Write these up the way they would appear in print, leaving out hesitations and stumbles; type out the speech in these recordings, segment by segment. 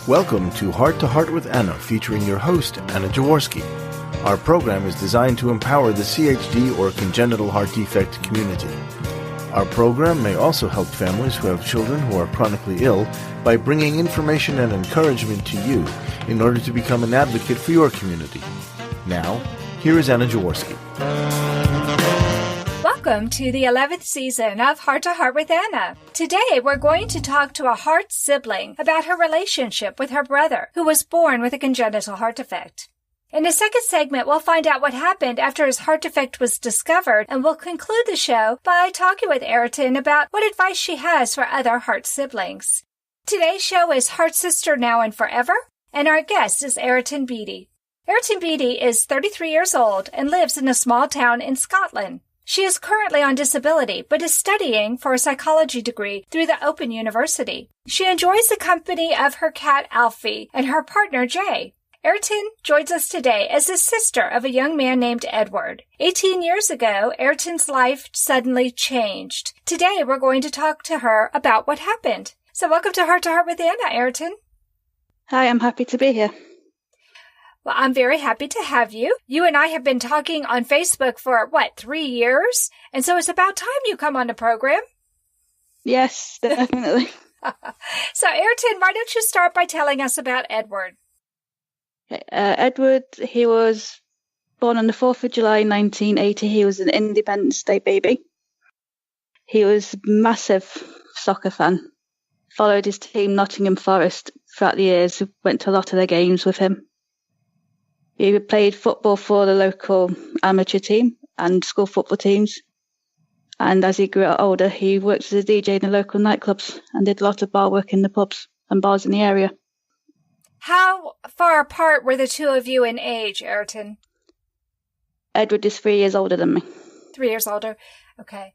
Welcome to Heart with Anna, featuring your host, Anna Jaworski. Our program is designed to empower the CHD or congenital heart defect community. Our program may also help families who have children who are chronically ill by bringing information and encouragement to you in order to become an advocate for your community. Now, here is Anna Jaworski. Welcome to the 11th season of Heart to Heart with Anna. Today, we're going to talk to a heart sibling about her relationship with her brother, who was born with a congenital heart defect. In the second segment, we'll find out what happened after his heart defect was discovered, and we'll conclude the show by talking with Ayrton about what advice she has for other heart siblings. Today's show is Heart Sister Now and Forever, and our guest is Ayrton Beatty. Ayrton Beatty is 33 years old and lives in a small town in Scotland. She is currently on disability, but is studying for a psychology degree through the Open University. She enjoys the company of her cat Alfie and her partner Jay. Ayrton joins us today as the sister of a young man named Edward. 18 years ago, Ayrton's life suddenly changed. Today, we're going to talk to her about what happened. So welcome to Heart with Anna, Ayrton. Hi, I'm happy to be here. Well, I'm very happy to have you. You and I have been talking on Facebook for, 3 years? And so it's about time you come on the program. Yes, definitely. So, Ayrton, why don't you start by telling us about Edward? Edward, he was born on the 4th of July 1980. He was an Independence Day baby. He was a massive soccer fan. Followed his team, Nottingham Forest, throughout the years. Went to a lot of their games with him. He played football for the local amateur team and school football teams. And as he grew older, he worked as a DJ in the local nightclubs and did a lot of bar work in the pubs and bars in the area. How far apart were the two of you in age, Ayrton? Edward is 3 years older than me. 3 years older. Okay.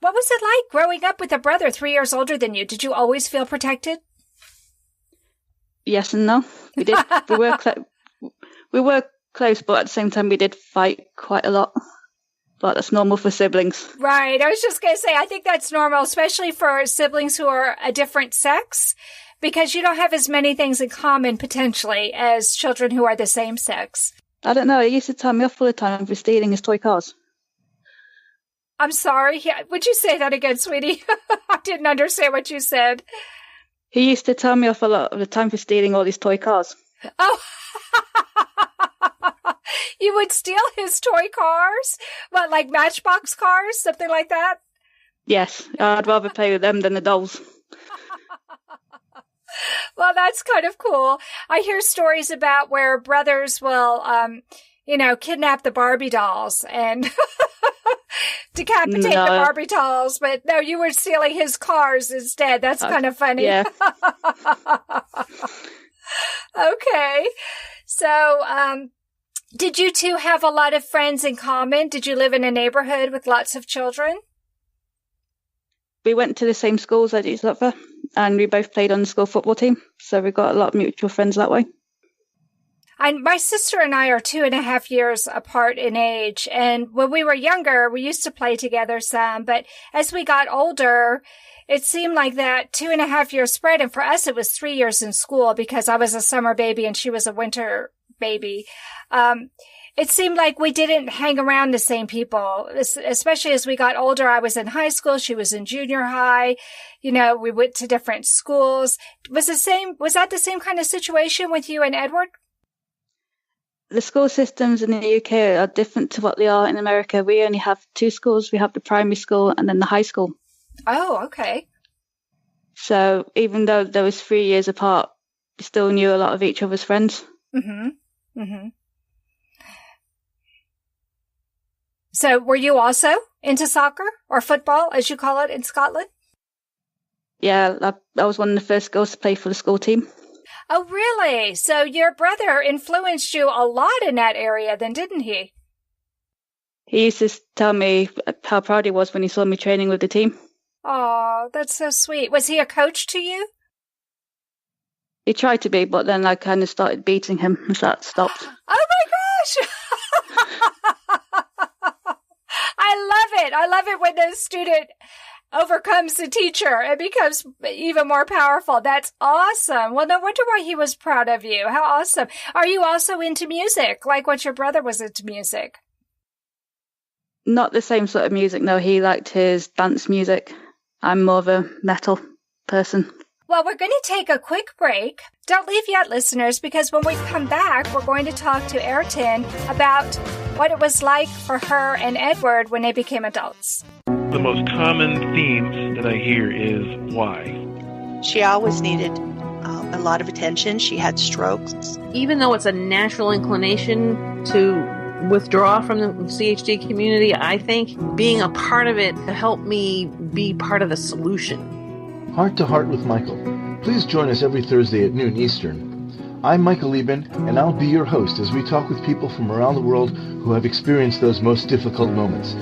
What was it like growing up with a brother 3 years older than you? Did you always feel protected? Yes and no. We did. We were close, but at the same time, we did fight quite a lot. But that's normal for siblings. Right. I was just going to say, I think that's normal, especially for siblings who are a different sex, because you don't have as many things in common, potentially, as children who are the same sex. I don't know. He used to tell me off all the time for stealing his toy cars. I'm sorry. Would you say that again, sweetie? I didn't understand what you said. He used to tell me off a lot of the time for stealing all his toy cars. Oh, you would steal his toy cars? What, like Matchbox cars? Something like that? Yes, I'd rather play with them than the dolls. Well, that's kind of cool. I hear stories about where brothers will, kidnap the Barbie dolls and decapitate the Barbie dolls. But no, you were stealing his cars instead. That's kind of funny. Yeah. Okay. So, did you two have a lot of friends in common? Did you live in a neighborhood with lots of children? We went to the same schools as each other, and we both played on the school football team. So we got a lot of mutual friends that way. My sister and I are 2.5 years apart in age. And when we were younger, we used to play together some. But as we got older, it seemed like that 2.5 year spread. And for us, it was 3 years in school because I was a summer baby and she was a winter baby. It seemed like we didn't hang around the same people, especially as we got older. I was in high school. She was in junior high. We went to different schools. Was that the same kind of situation with you and Edward? The school systems in the UK are different to what they are in America. We only have 2 schools. We have the primary school and then the high school. Oh, okay. So even though there was 3 years apart, we still knew a lot of each other's friends. Mm-hmm. Mm-hmm. So were you also into soccer or football, as you call it in Scotland? Yeah, I was one of the first girls to play for the school team. Oh, really? So your brother influenced you a lot in that area then, didn't he? He used to tell me how proud he was when he saw me training with the team. Oh, that's so sweet. Was he a coach to you? He tried to be, but then I kind of started beating him and that stopped. Oh, my gosh! I love it. I love it when the student overcomes the teacher and becomes even more powerful. That's awesome. Well, no wonder why he was proud of you. How awesome. Are you also into music, like what your brother was into music? Not the same sort of music, no. He liked his dance music. I'm more of a metal person. Well, we're going to take a quick break. Don't leave yet, listeners, because when we come back, we're going to talk to Ayrton about what it was like for her and Edward when they became adults. The most common themes that I hear is why. She always needed a lot of attention. She had strokes. Even though it's a natural inclination to withdraw from the CHD community, I think being a part of it helped me be part of the solution. Heart to Heart with Michael. Please join us every Thursday at noon Eastern. I'm Michael Lieben, and I'll be your host as we talk with people from around the world who have experienced those most difficult moments.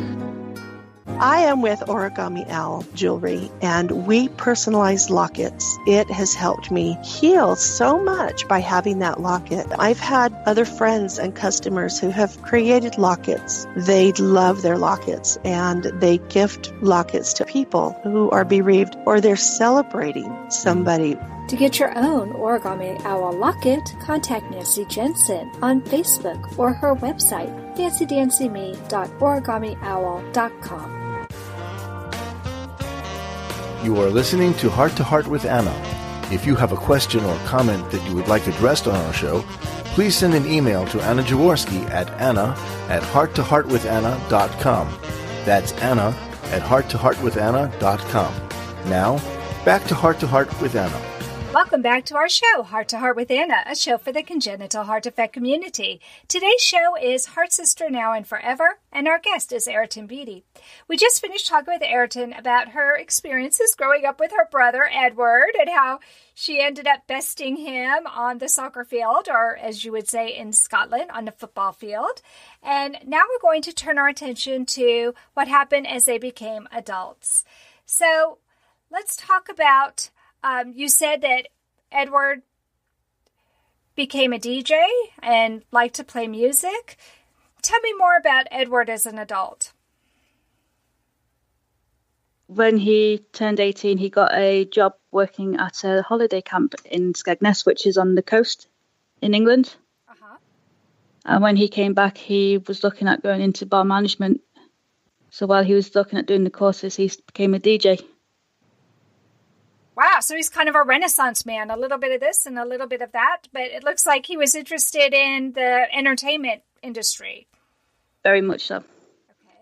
I am with Origami Owl Jewelry, and we personalize lockets. It has helped me heal so much by having that locket. I've had other friends and customers who have created lockets. They love their lockets, and they gift lockets to people who are bereaved or they're celebrating somebody. To get your own Origami Owl locket, contact Nancy Jensen on Facebook or her website, nancydanceme.origamiOwl.com. You are listening to Heart with Anna. If you have a question or comment that you would like addressed on our show, please send an email to Anna Jaworski at anna@hearttoheartwithanna.com. That's anna@hearttoheartwithanna.com. Now, back to Heart with Anna. Welcome back to our show, Heart to Heart with Anna, a show for the congenital heart defect community. Today's show is Heart Sister Now and Forever, and our guest is Ayrton Beatty. We just finished talking with Ayrton about her experiences growing up with her brother, Edward, and how she ended up besting him on the soccer field, or as you would say in Scotland, on the football field. And now we're going to turn our attention to what happened as they became adults. So let's talk about... you said that Edward became a DJ and liked to play music. Tell me more about Edward as an adult. When he turned 18, he got a job working at a holiday camp in Skegness, which is on the coast in England. Uh-huh. And when he came back, he was looking at going into bar management. So while he was looking at doing the courses, he became a DJ. Wow, so he's kind of a Renaissance man, a little bit of this and a little bit of that, but it looks like he was interested in the entertainment industry. Very much so. Okay.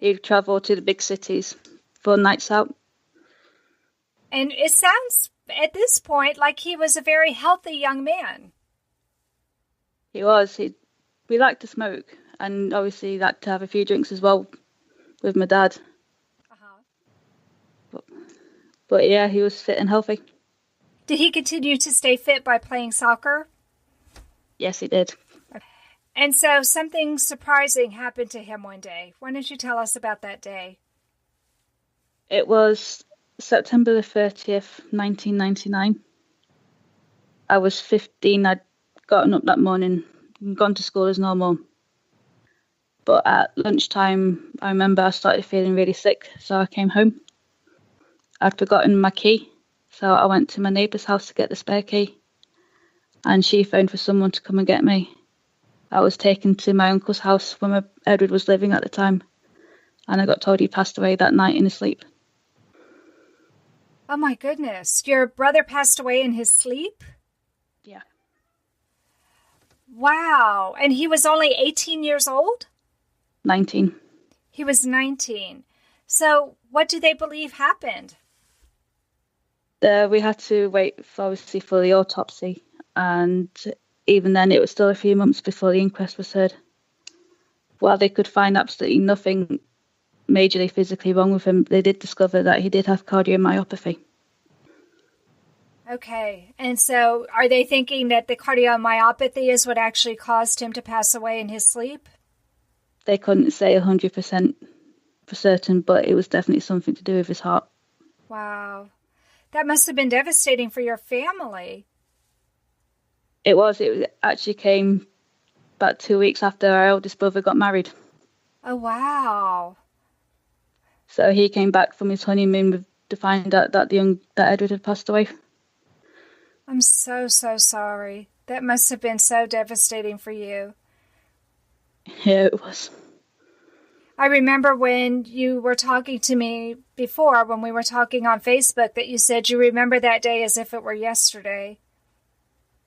He'd travel to the big cities for nights out. And it sounds, at this point, like he was a very healthy young man. He was. We liked to smoke, and obviously liked to have a few drinks as well with my dad. But yeah, he was fit and healthy. Did he continue to stay fit by playing soccer? Yes, he did. And so something surprising happened to him one day. Why don't you tell us about that day? It was September the 30th, 1999. I was 15. I'd gotten up that morning and gone to school as normal. But at lunchtime, I remember I started feeling really sick, so I came home. I'd forgotten my key, so I went to my neighbour's house to get the spare key, and she phoned for someone to come and get me. I was taken to my uncle's house where Edward was living at the time, and I got told he passed away that night in his sleep. Oh my goodness, your brother passed away in his sleep? Yeah. Wow, and he was only 18 years old? 19. He was 19. So what do they believe happened? We had to wait, obviously, for the autopsy, and even then it was still a few months before the inquest was heard. While they could find absolutely nothing majorly physically wrong with him, they did discover that he did have cardiomyopathy. Okay, and so are they thinking that the cardiomyopathy is what actually caused him to pass away in his sleep? They couldn't say 100% for certain, but it was definitely something to do with his heart. Wow. That must have been devastating for your family. It was. It actually came about 2 weeks after our eldest brother got married. Oh, wow. So he came back from his honeymoon with to find out that Edward had passed away. I'm so sorry. That must have been so devastating for you. Yeah, it was. I remember when you were talking to me before, when we were talking on Facebook, that you said you remember that day as if it were yesterday.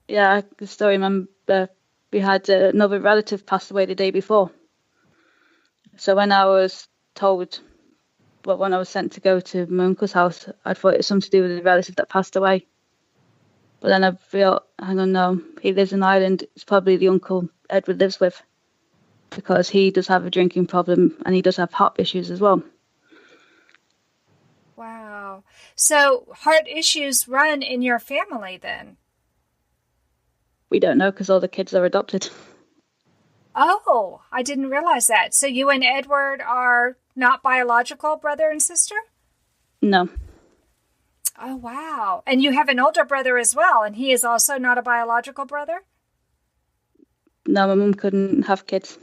Yeah, I still remember we had another relative pass away the day before. So when I was told, well, when I was sent to go to my uncle's house, I thought it was something to do with the relative that passed away. But then I felt, hang on, no, he lives in Ireland. It's probably the uncle Edward lives with, because he does have a drinking problem and he does have heart issues as well. Wow. So heart issues run in your family then? We don't know because all the kids are adopted. Oh, I didn't realize that. So you and Edward are not biological brother and sister? No. Oh, wow. And you have an older brother as well, and he is also not a biological brother? No, my mum couldn't have kids.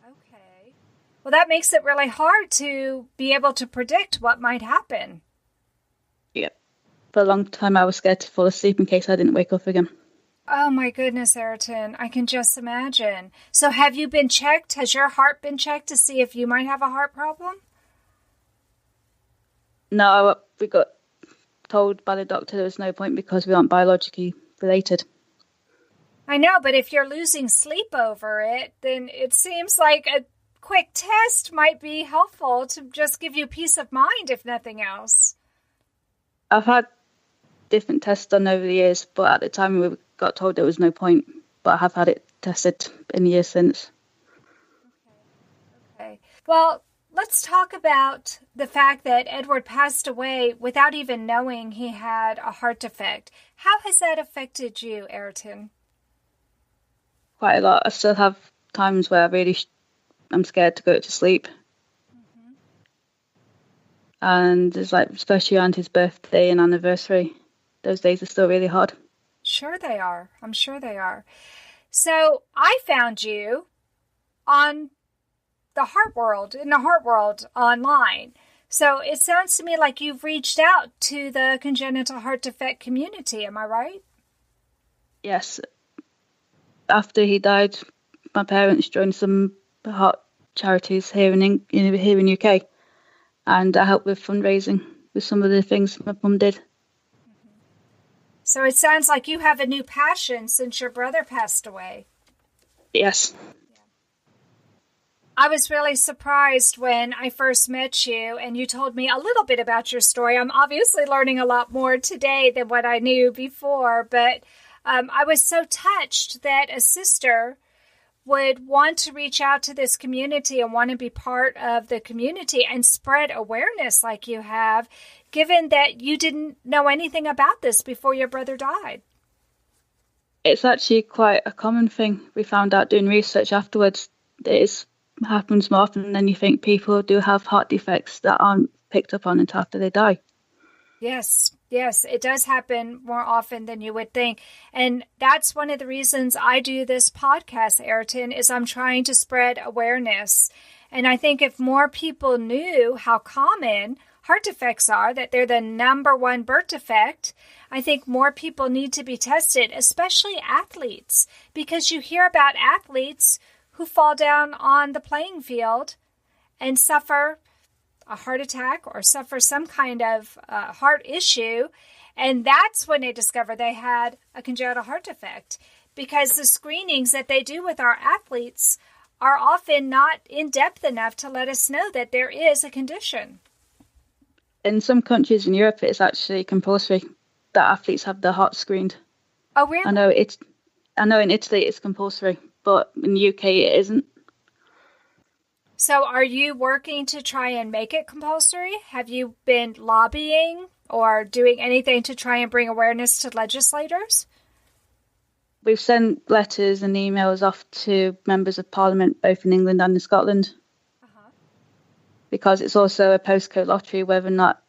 Okay. Well, that makes it really hard to be able to predict what might happen. Yeah. For a long time, I was scared to fall asleep in case I didn't wake up again. Oh, my goodness, Ayrton. I can just imagine. So have you been checked? Has your heart been checked to see if you might have a heart problem? No, we got told by the doctor there was no point because we aren't biologically related. I know, but if you're losing sleep over it, then it seems like a quick test might be helpful to just give you peace of mind, if nothing else. I've had different tests done over the years, but at the time we got told there was no point. But I have had it tested in the years since. Okay. Well, let's talk about the fact that Edward passed away without even knowing he had a heart defect. How has that affected you, Ayrton? Quite a lot. I still have times where I'm scared to go to sleep. Mm-hmm. And it's like, especially around his birthday and anniversary, those days are still really hard. Sure they are. I'm sure they are. So I found you on in the Heart World online. So it sounds to me like you've reached out to the congenital heart defect community. Am I right? Yes. After he died, my parents joined some heart charities here in UK, and I helped with fundraising with some of the things my mum did. So it sounds like you have a new passion since your brother passed away. Yes. I was really surprised when I first met you and you told me a little bit about your story. I'm obviously learning a lot more today than what I knew before, but I was so touched that a sister would want to reach out to this community and want to be part of the community and spread awareness like you have, given that you didn't know anything about this before your brother died. It's actually quite a common thing. We found out doing research afterwards. It happens more often than you think. People do have heart defects that aren't picked up on until after they die. Yes, it does happen more often than you would think. And that's one of the reasons I do this podcast, Ayrton, is I'm trying to spread awareness. And I think if more people knew how common heart defects are, that they're the number one birth defect, I think more people need to be tested, especially athletes, because you hear about athletes who fall down on the playing field and suffer a heart attack or suffer some kind of heart issue, and that's when they discover they had a congenital heart defect, because the screenings that they do with our athletes are often not in-depth enough to let us know that there is a condition. In some countries in Europe, it's actually compulsory that athletes have their heart screened. Oh, really? I know in Italy it's compulsory, but in the UK it isn't. So are you working to try and make it compulsory? Have you been lobbying or doing anything to try and bring awareness to legislators? We've sent letters and emails off to members of Parliament, both in England and in Scotland, because it's also a postcode lottery whether or not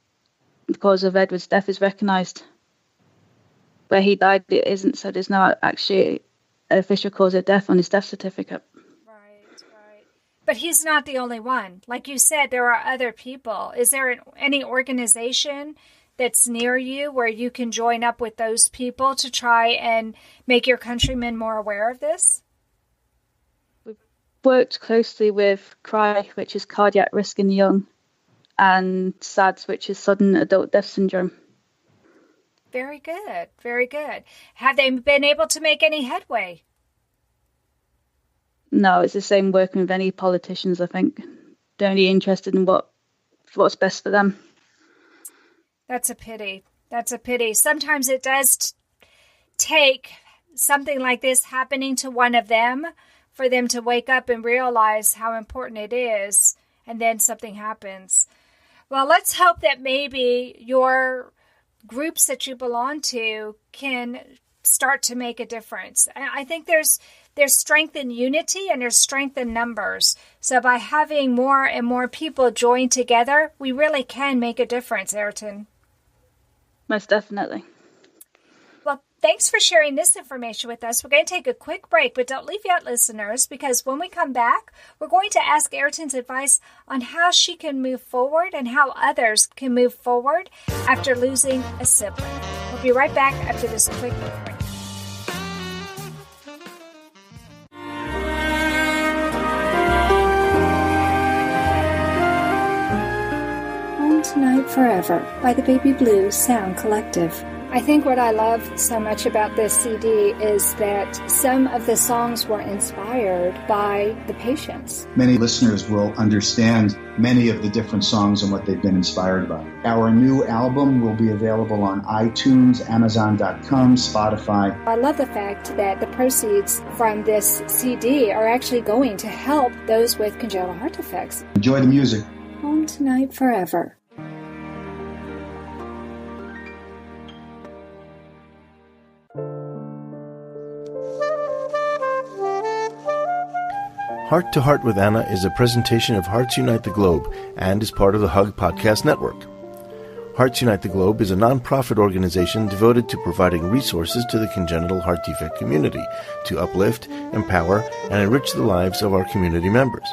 the cause of Edward's death is recognised. Where he died, it isn't, so there's no actually official cause of death on his death certificate. Right. But he's not the only one. Like you said, there are other people. Is there any organization that's near you where you can join up with those people to try and make your countrymen more aware of this? We've worked closely with CRY, which is Cardiac Risk in the Young, and SADS, which is Sudden Adult Death Syndrome. Very good. Very good. Have they been able to make any headway? No, it's the same working with any politicians, I think. They're only interested in what's best for them. That's a pity. That's a pity. Sometimes it does take something like this happening to one of them for them to wake up and realize how important it is, and then something happens. Well, let's hope that maybe your groups that you belong to can start to make a difference. I think there's strength in unity and there's strength in numbers. So by having more and more people join together, we really can make a difference, Ayrton. Most definitely. Well, thanks for sharing this information with us. We're going to take a quick break, but don't leave yet, listeners, because when we come back, we're going to ask Ayrton's advice on how she can move forward and how others can move forward after losing a sibling. We'll be right back after this quick break. Tonight Forever by the Baby Blue Sound Collective. I think what I love so much about this CD is that some of the songs were inspired by the patients. Many listeners will understand many of the different songs and what they've been inspired by. Our new album will be available on iTunes, Amazon.com, Spotify. I love the fact that the proceeds from this CD are actually going to help those with congenital heart defects. Enjoy the music. Home Tonight Forever. Heart to Heart with Anna is a presentation of Hearts Unite the Globe and is part of the Hug Podcast Network. Hearts Unite the Globe is a non-profit organization devoted to providing resources to the congenital heart defect community to uplift, empower, and enrich the lives of our community members.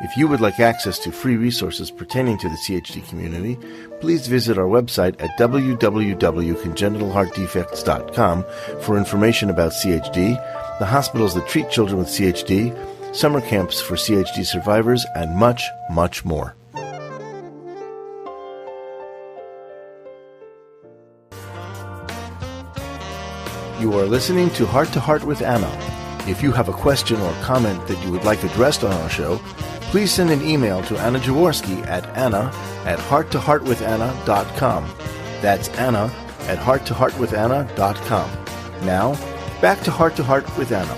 If you would like access to free resources pertaining to the CHD community, please visit our website at www.congenital-heart-defects.com for information about CHD, the hospitals that treat children with CHD, summer camps for CHD survivors, and much, much more. You are listening to Heart with Anna. If you have a question or comment that you would like addressed on our show, please send an email to Anna Jaworski at anna@hearttoheartwithanna.com. That's anna@hearttoheartwithanna.com. Now, back to Heart with Anna.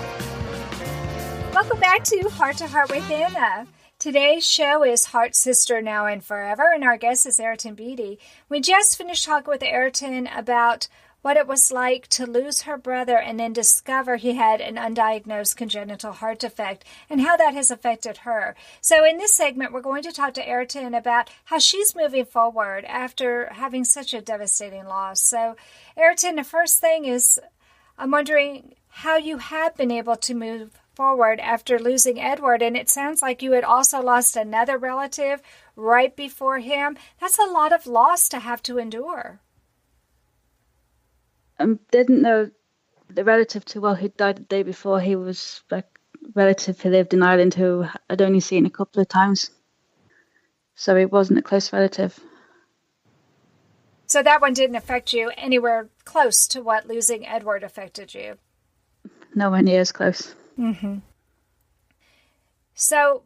Welcome back to Heart with Anna. Today's show is Heart Sister Now and Forever, and our guest is Ayrton Beatty. We just finished talking with Ayrton about what it was like to lose her brother and then discover he had an undiagnosed congenital heart defect and how that has affected her. So in this segment, we're going to talk to Ayrton about how she's moving forward after having such a devastating loss. So Ayrton, the first thing is, I'm wondering how you have been able to move forward after losing Edward, and it sounds like you had also lost another relative right before him. That's a lot of loss to have to endure. Didn't know the relative too well who died the day before. He was a relative who lived in Ireland who I'd only seen a couple of times, so he wasn't a close relative. So that one didn't affect you anywhere close to what losing Edward affected you? Nowhere near as close. Mm-hmm. So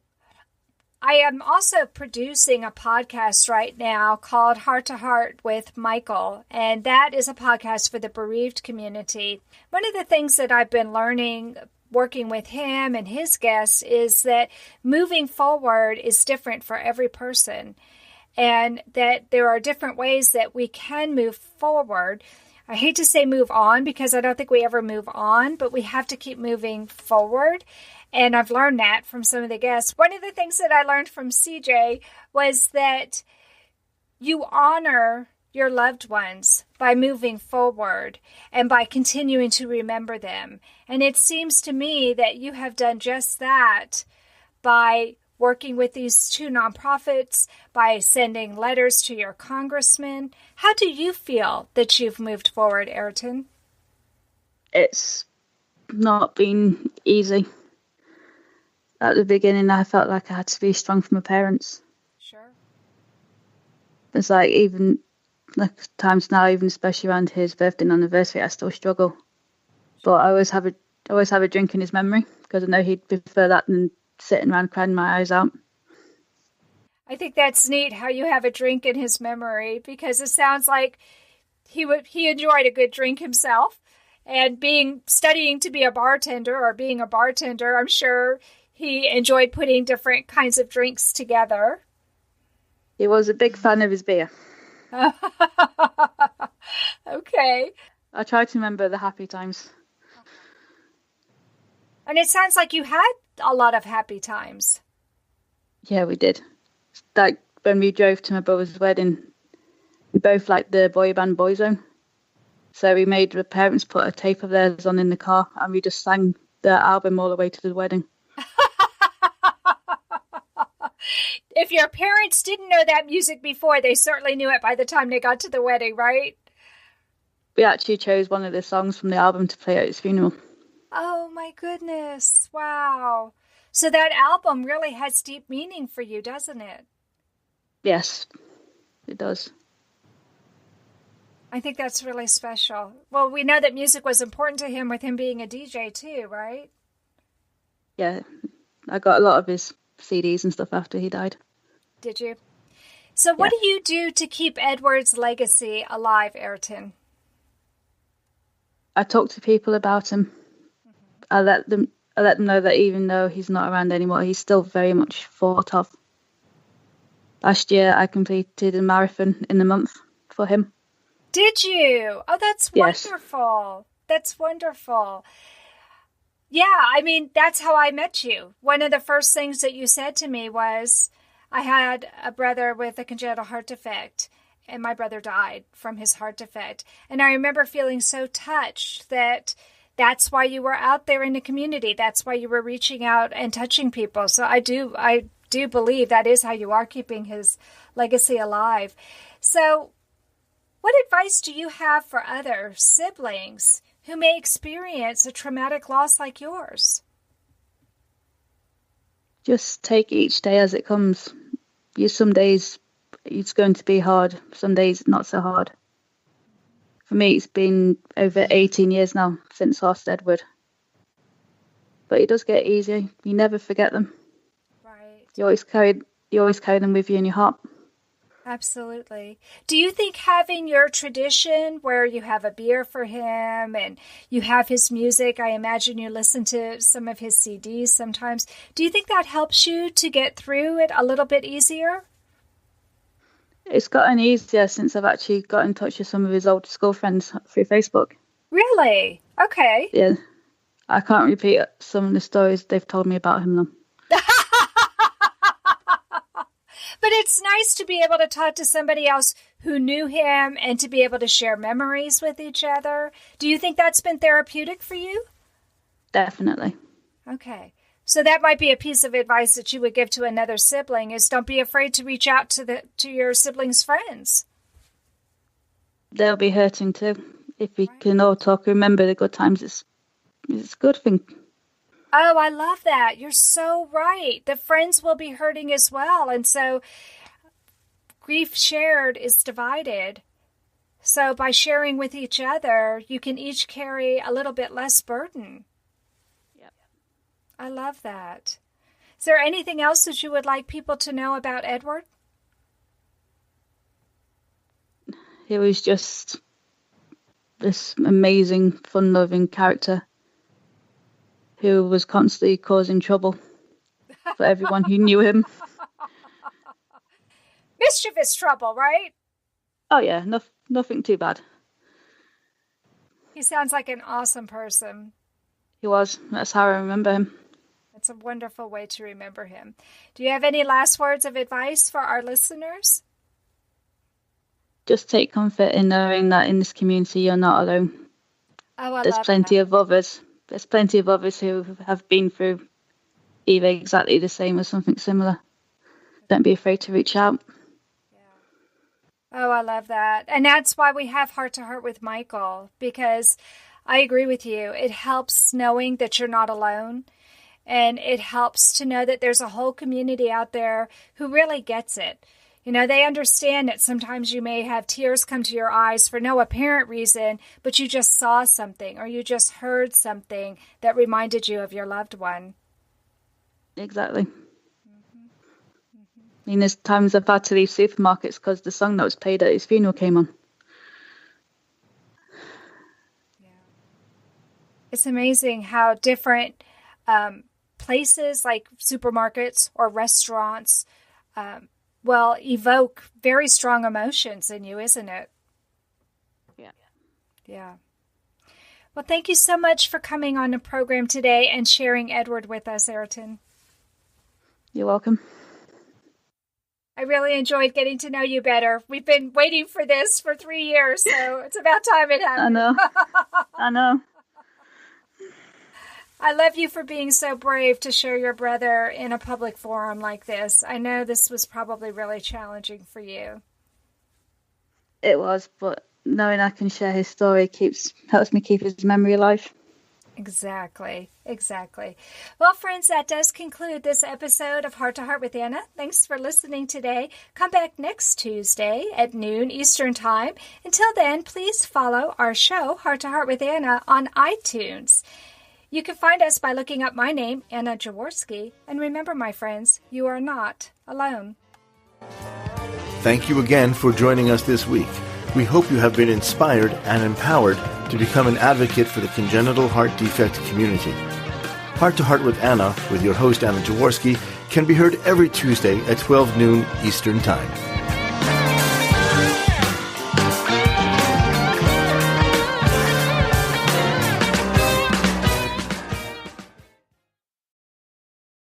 I am also producing a podcast right now called Heart to Heart with Michael, and that is a podcast for the bereaved community. One of the things that I've been learning working with him and his guests is that moving forward is different for every person, and that there are different ways that we can move forward. I hate to say move on because I don't think we ever move on, but we have to keep moving forward. And I've learned that from some of the guests. One of the things that I learned from CJ was that you honor your loved ones by moving forward and by continuing to remember them. And it seems to me that you have done just that by working with these two nonprofits, by sending letters to your congressman. How do you feel that you've moved forward, Ayrton? It's not been easy. At the beginning, I felt like I had to be strong for my parents. Sure. It's like even like times now, even especially around his birthday and anniversary, I still struggle. But I always have a drink in his memory because I know he'd prefer that than sitting around crying my eyes out. I think that's neat how you have a drink in his memory, because it sounds like he enjoyed a good drink himself, and studying to be a bartender, or being a bartender, I'm sure he enjoyed putting different kinds of drinks together. He was a big fan of his beer. Okay. I try to remember the happy times. And it sounds like you had a lot of happy times. Yeah, we did. Like when we drove to my brother's wedding, we both liked the boy band Boyzone. So we made the parents put a tape of theirs on in the car, and we just sang the album all the way to the wedding. If your parents didn't know that music before, they certainly knew it by the time they got to the wedding, right? We actually chose one of the songs from the album to play at his funeral. Oh my goodness. Wow. So that album really has deep meaning for you, doesn't it? Yes, it does. I think that's really special. Well, we know that music was important to him, with him being a DJ too, right? Yeah, I got a lot of his CDs and stuff after he died. Did you? So what do you do to keep Edward's legacy alive, Ayrton? I talk to people about him. I let them know that even though he's not around anymore, he's still very much thought of. Last year, I completed a marathon in a month for him. Did you? Oh, that's wonderful. That's wonderful. Yeah, I mean, that's how I met you. One of the first things that you said to me was, I had a brother with a congenital heart defect, and my brother died from his heart defect. And I remember feeling so touched that that's why you were out there in the community. That's why you were reaching out and touching people. So I do believe that is how you are keeping his legacy alive. So what advice do you have for other siblings who may experience a traumatic loss like yours? Just take each day as it comes. Some days it's going to be hard, some days not so hard. For me, it's been over 18 years now since I lost Edward. But it does get easier. You never forget them. Right. You always carry them with you in your heart. Absolutely. Do you think having your tradition where you have a beer for him and you have his music, I imagine you listen to some of his CDs sometimes, do you think that helps you to get through it a little bit easier? It's gotten easier since I've actually got in touch with some of his old school friends through Facebook. Really? Okay. Yeah. I can't repeat some of the stories they've told me about him, though. But it's nice to be able to talk to somebody else who knew him and to be able to share memories with each other. Do you think that's been therapeutic for you? Definitely. Okay. So that might be a piece of advice that you would give to another sibling, is don't be afraid to reach out to your siblings' friends. They'll be hurting too. If we can all talk, remember the good times, it's a good thing. Oh, I love that. You're so right. The friends will be hurting as well. And so grief shared is divided. So by sharing with each other, you can each carry a little bit less burden. Yep. I love that. Is there anything else that you would like people to know about Edward? He was just this amazing, fun-loving character who was constantly causing trouble for everyone who knew him. Mischievous trouble, right? Oh yeah, nothing too bad. He sounds like an awesome person. He was. That's how I remember him. That's a wonderful way to remember him. Do you have any last words of advice for our listeners? Just take comfort in knowing that in this community you're not alone. Oh, There's plenty of others. There's plenty of others who have been through either exactly the same or something similar. Don't be afraid to reach out. Oh, I love that. And that's why we have Heart to Heart with Michael, because I agree with you. It helps knowing that you're not alone. And it helps to know that there's a whole community out there who really gets it. You know, they understand that sometimes you may have tears come to your eyes for no apparent reason, but you just saw something or you just heard something that reminded you of your loved one. Exactly. I mean, there's times I've had to leave supermarkets because the song that was played at his funeral came on. Yeah. It's amazing how different places like supermarkets or restaurants will evoke very strong emotions in you, isn't it? Yeah. Yeah. Well, thank you so much for coming on the program today and sharing Edward with us, Ayrton. You're welcome. I really enjoyed getting to know you better. We've been waiting for this for 3 years, so it's about time it happened. I know. I love you for being so brave to share your brother in a public forum like this. I know this was probably really challenging for you. It was, but knowing I can share his story helps me keep his memory alive. Exactly. Well, friends, that does conclude this episode of Heart to Heart with Anna. Thanks for listening today. Come back next Tuesday at noon Eastern Time. Until then, please follow our show, Heart to Heart with Anna, on iTunes. You can find us by looking up my name, Anna Jaworski. And remember, my friends, you are not alone. Thank you again for joining us this week. We hope you have been inspired and empowered to become an advocate for the congenital heart defect community. Heart to Heart with Anna, with your host Anna Jaworski, can be heard every Tuesday at 12 noon Eastern Time.